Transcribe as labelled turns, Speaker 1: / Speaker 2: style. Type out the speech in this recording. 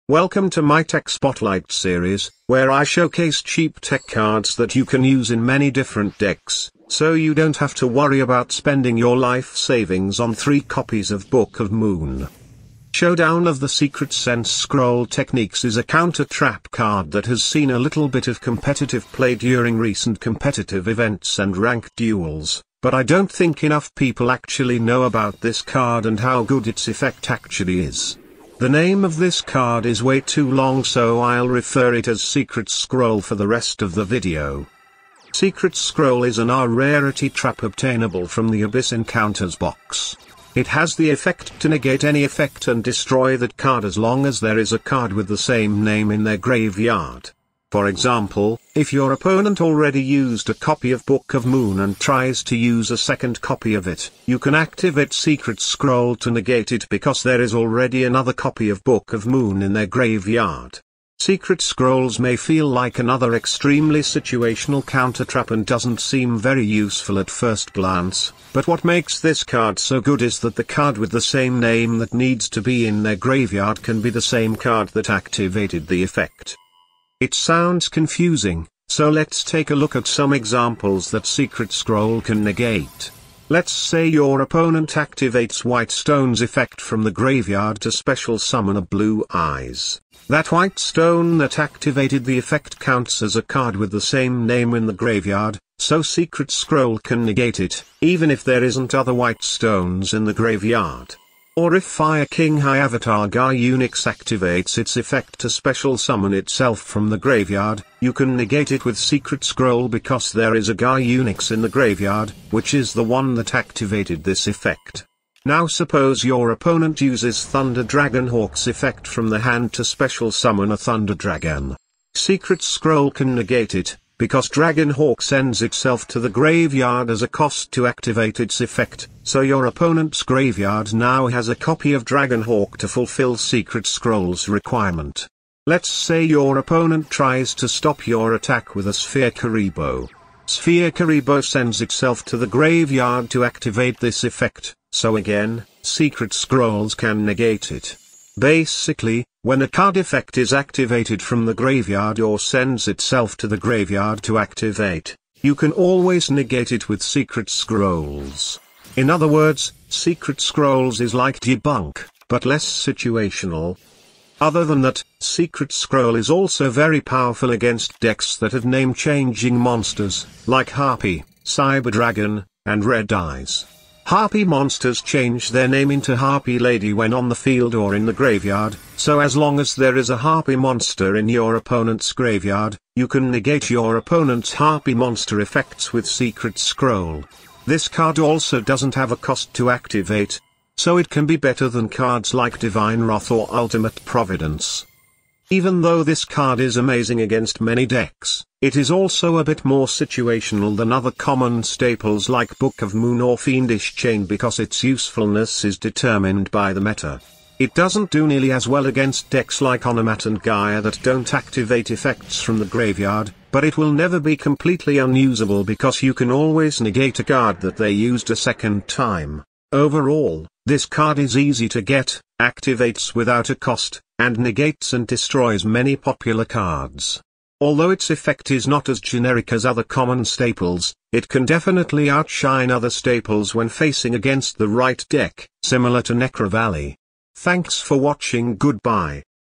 Speaker 1: Welcome to my Tech Spotlight series, where I showcase cheap tech cards that you can use in many different decks, so you don't have to worry about spending your life savings on 3 copies of Book of Moon. Showdown of the Secret Sense Scroll Techniques is a counter-trap card that has seen a little bit of competitive play during recent competitive events and ranked duels, but I don't think enough people actually know about this card and how good its effect actually is. The name of this card is way too long, so I'll refer it as Secret Scroll for the rest of the video. Secret Scroll is an R rarity trap obtainable from the Abyss Encounters box. It has the effect to negate any effect and destroy that card as long as there is a card with the same name in their graveyard. For example, if your opponent already used a copy of Book of Moon and tries to use a second copy of it, you can activate Secret Scroll to negate it because there is already another copy of Book of Moon in their graveyard. Secret Scrolls may feel like another extremely situational counter-trap and doesn't seem very useful at first glance, but what makes this card so good is that the card with the same name that needs to be in their graveyard can be the same card that activated the effect. It sounds confusing, so let's take a look at some examples that Secret Scroll can negate. Let's say your opponent activates White Stone's effect from the graveyard to special summon a Blue Eyes. That White Stone that activated the effect counts as a card with the same name in the graveyard, so Secret Scroll can negate it, even if there isn't other White Stones in the graveyard. Or if Fire King High Avatar Ga Unix activates its effect to special summon itself from the graveyard, you can negate it with Secret Scroll because there is a Ga Unix in the graveyard, which is the one that activated this effect. Now suppose your opponent uses Thunder DRAGONHAWK's effect from the hand to special summon a Thunder Dragon. Secret Scroll can negate it, because DRAGONHAWK sends itself to the graveyard as a cost to activate its effect, so your opponent's graveyard now has a copy of DRAGONHAWK to fulfill Secret Scroll's requirement. Let's say your opponent tries to stop your attack with a Sphere KURIBOH. Sphere KURIBOH sends itself to the graveyard to activate this effect, so again, Secret Scrolls can negate it. Basically, when a card effect is activated from the graveyard or sends itself to the graveyard to activate, you can always negate it with Secret Scrolls. In other words, Secret Scrolls is like Debunk, but less situational. Other than that, Secret Scroll is also very powerful against decks that have name-changing monsters, like Harpy, Cyber Dragon, and Red Eyes. Harpy monsters change their name into Harpy Lady when on the field or in the graveyard, so as long as there is a Harpy monster in your opponent's graveyard, you can negate your opponent's Harpy monster effects with Secret Scroll. This card also doesn't have a cost to activate, so it can be better than cards like Divine Wrath or Ultimate Providence. Even though this card is amazing against many decks, it is also a bit more situational than other common staples like Book of Moon or Fiendish Chain because its usefulness is determined by the meta. It doesn't do nearly as well against decks like Onomat and Gaia that don't activate effects from the graveyard, but it will never be completely unusable because you can always negate a card that they used a second time. Overall, this card is easy to get, activates without a cost, and negates and destroys many popular cards. Although its effect is not as generic as other common staples, it can definitely outshine other staples when facing against the right deck, similar to Necro Valley. Thanks for watching. Goodbye.